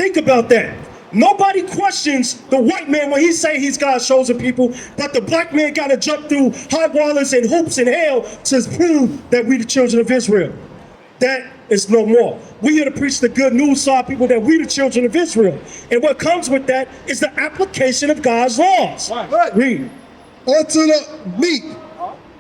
Think about that. Nobody questions the white man when he say he's God's chosen people, but the black man got to jump through high wallers and hoops and hell to prove that we the children of Israel. That is no more. We here to preach the good news to our people that we the children of Israel. And what comes with that is the application of God's laws. Right. Read. Unto the meek,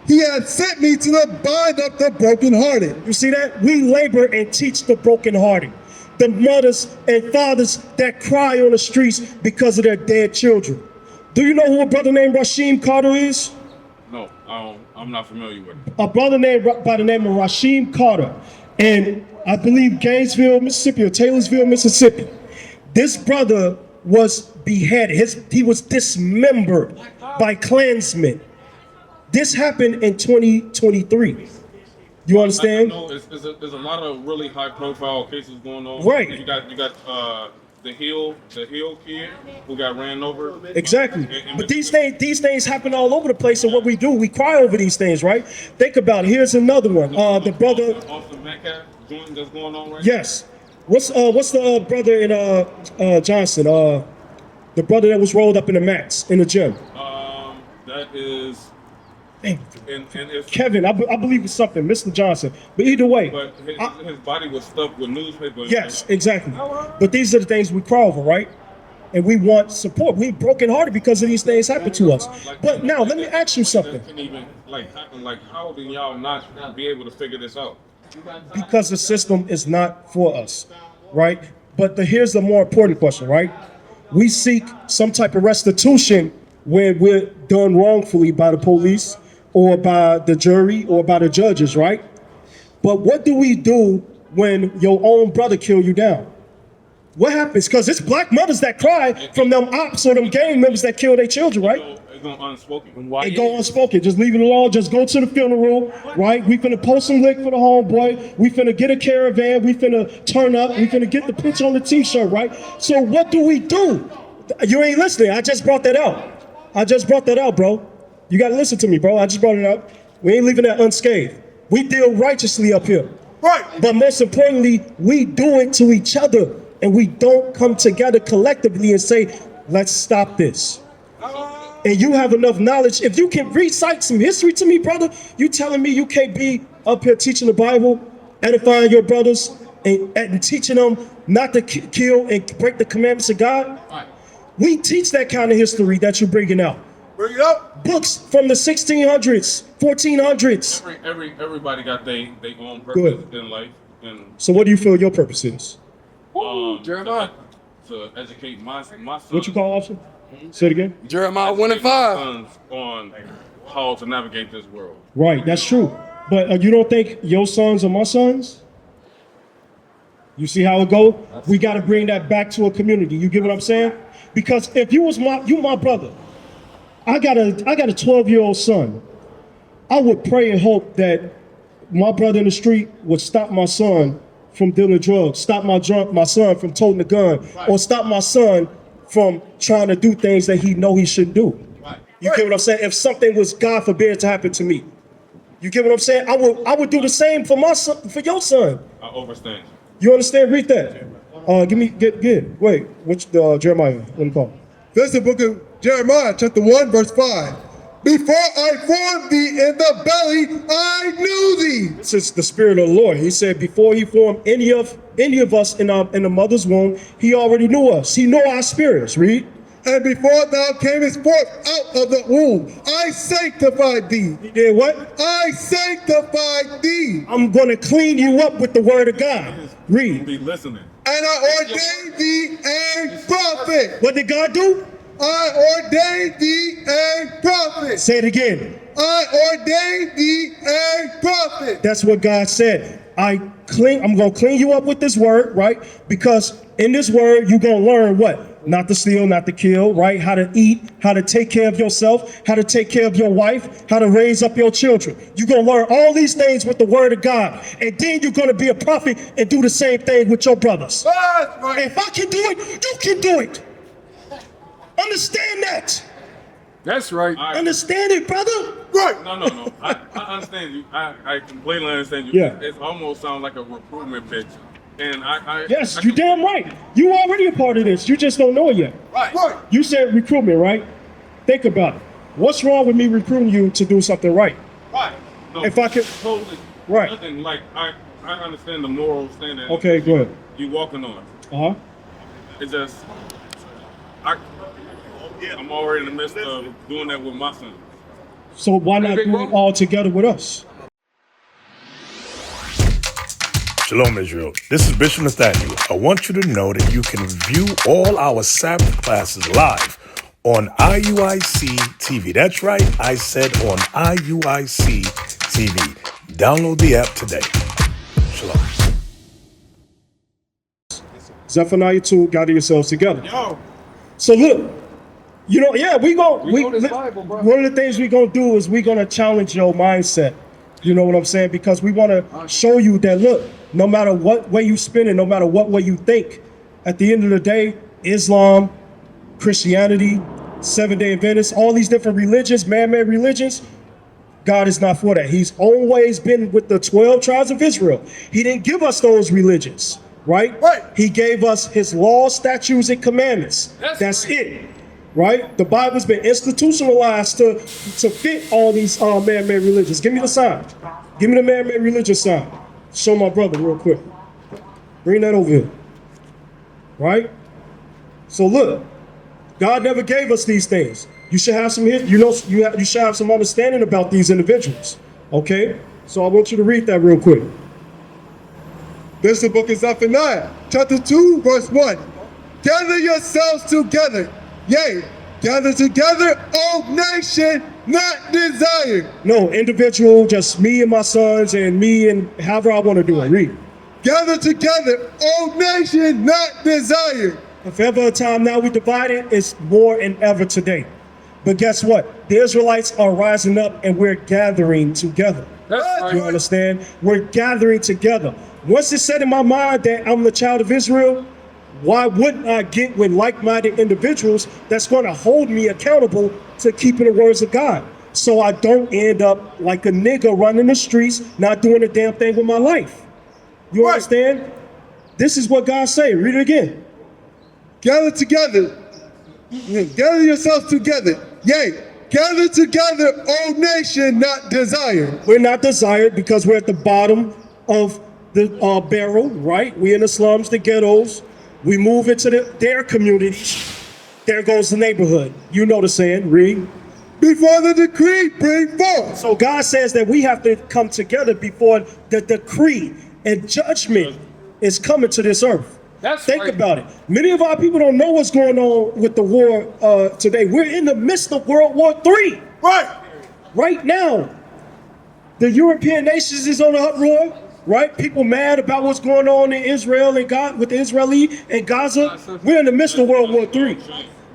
he hath sent me to bind up the brokenhearted. You see that? We labor and teach the brokenhearted. The mothers and fathers that cry on the streets because of their dead children. Do you know who a brother named Rasheem Carter is? No, I'm not familiar with it. A brother named by the name of Rasheem Carter. And I believe Gainesville, Mississippi, or Taylorsville, Mississippi. This brother was beheaded. He was dismembered by Klansmen. This happened in 2023. You understand? I know there's a lot of really high profile cases going on. Right. You got the Hill kid who got ran over. Exactly. But these things happen all over the place, and what we do, we cry over these things, right? Think about it. Here's another one. The brother. Austin Metcalf joint that's going on right Yes. What's the brother in Johnson? The brother that was rolled up in the mats in the gym. That is. Dang. And it's, Kevin, I believe it's something, Mr. Johnson. But either way. But his body was stuffed with newspaper. Yes, exactly. But these are the things we cry over, right? And we want support. We're brokenhearted because of these things happen to us. But now, let me ask you something. Can even happen? How do y'all not be able to figure this out? Because the system is not for us, right? But here's the more important question, right? We seek some type of restitution when we're done wrongfully by the police or by the jury or by the judges, right? But what do we do when your own brother kill you down? What happens? Because it's black mothers that cry from them ops or them gang members that kill their children, right? It's going unspoken. It go unspoken. Just leave it alone. Just go to the funeral, right? We finna post some lick for the homeboy. We finna get a caravan. We finna turn up. We finna get the picture on the t-shirt, right? So what do we do? You ain't listening. I just brought that out, bro. You gotta listen to me, bro. I just brought it up. We ain't leaving that unscathed. We deal righteously up here. Right. But most importantly, we do it to each other. And we don't come together collectively and say, let's stop this. And you have enough knowledge. If you can recite some history to me, brother, you telling me you can't be up here teaching the Bible, edifying your brothers, and teaching them not to kill and break the commandments of God? Right. We teach that kind of history that you're bringing out. Bring it up. Books from the 1600s, 1400s. Everybody got their own purpose in life. And So what do you feel your purpose is? Jeremiah. to educate my son. What you call, officer? Say it again. Jeremiah 1 and 5. Sons on how to navigate this world. Right, that's true. But you don't think your sons are my sons? You see how it go? We got to bring that back to a community. You get what I'm saying? Because if you my brother, I got a 12-year-old son. I would pray and hope that my brother in the street would stop my son from dealing drugs, stop my son from toting a gun, or stop my son from trying to do things that he know he shouldn't do. You get what I'm saying? If something was, God forbid, to happen to me, you get what I'm saying? I would do the same for my son, for your son. I overstand. You understand? Read that. Get. Wait, which Jeremiah? Let me call. That's the book of Jeremiah, chapter 1, verse 5. Before I formed thee in the belly, I knew thee. This is the Spirit of the Lord. He said before he formed any of us in the mother's womb, he already knew us. He knew our spirits. Read. And before thou camest forth out of the womb, I sanctified thee. He did what? I sanctified thee. I'm going to clean you up with the word of God. Read. Be listening. And I ordained thee a prophet. What did God do? I ordained thee a prophet. Say it again. I ordained thee a prophet. That's what God said. I'm going to clean you up with this word, right? Because in this word, you're going to learn what? Not to steal, not to kill, right? How to eat, how to take care of yourself, how to take care of your wife, how to raise up your children. You're going to learn all these things with the word of God. And then you're going to be a prophet and do the same thing with your brothers. That's right. If I can do it, you can do it. Understand that. That's right. Understand it, brother. Right. No. I understand you. I completely understand you. Yeah. It almost sounds like a recruitment pitch And Yes, you damn right. You already a part of this. You just don't know it yet. Right. You said recruitment, right? Think about it. What's wrong with me recruiting you to do something right? Right. No, If I could- totally. Right. Nothing like I understand the moral standard. Okay, go ahead. You walking on. Uh-huh. It's just I'm already in the midst of doing that with my son. So why not do it all together with us? Shalom, Israel. This is Bishop Nathaniel. I want you to know that you can view all our Sabbath classes live on IUIC TV. That's right, I said on IUIC TV. Download the app today. Shalom. Zephaniah 2, gather yourselves together. Yo. So look, you know, yeah, know this Bible, bro. one of the things we're gonna do is we're gonna challenge your mindset. You know what I'm saying? Because we want to show you that, look, no matter what way you spin it, no matter what way you think, at the end of the day, Islam, Christianity, Seventh-day Adventists, all these different religions, man-made religions, God is not for that. He's always been with the 12 tribes of Israel. He didn't give us those religions, right? Right. He gave us his laws, statutes, and commandments. That's it. Right? The Bible's been institutionalized to fit all these man-made religions. Give me the sign. Give me the man-made religion sign. Show my brother real quick. Bring that over here. Right? So look, God never gave us these things. You should have some, you should have some understanding about these individuals. Okay? So I want you to read that real quick. This is the book of Zephaniah, chapter 2, verse 1. Gather yourselves together. Yea, gather together, O nation, not desired. No, individual, just me and my sons and me and however I want to do it. Read. Gather together, O nation, not desired. If ever a time now we divided, it's more than ever today. But guess what? The Israelites are rising up and we're gathering together. That's You right. understand? We're gathering together. Once it's set in my mind that I'm the child of Israel, why wouldn't I get with like-minded individuals that's going to hold me accountable to keeping the words of God? So I don't end up like a nigga running the streets, not doing a damn thing with my life. You Right. understand? This is what God say. Read it again. Gather together. Gather yourselves together. Yea, gather together, O nation, not desired. We're not desired because we're at the bottom of the barrel, right? We in the slums, the ghettos. We move into their communities. There goes the neighborhood. You know the saying, read. Before the decree bring forth. So God says that we have to come together before the decree and judgment is coming to this earth. That's Think right. about it. Many of our people don't know what's going on with the war today. We're in the midst of World War III. Right. Right now, the European nations is on the uproar, right? People mad about what's going on in Israel and God with the Israeli and Gaza. We're in the midst of World War III.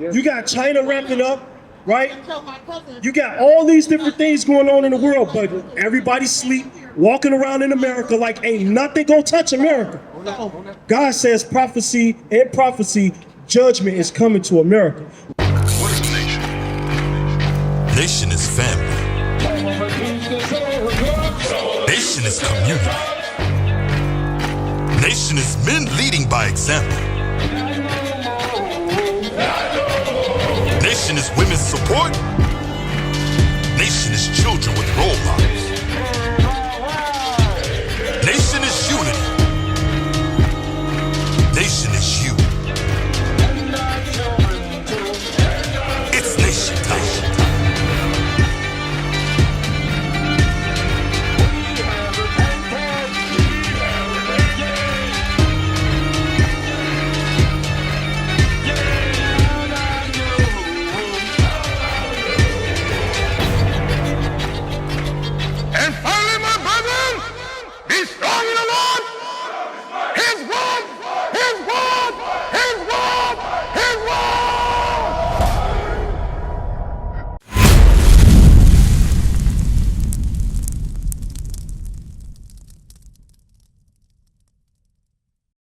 You got China ramping up, right? You got all these different things going on in the world, but everybody sleep, walking around in America like ain't nothing gonna touch America. God says prophecy and prophecy, judgment is coming to America. What is a nation? Nation is family. Nation is community. Nation is men leading by example. Nation is women's support. Nation is children with role models.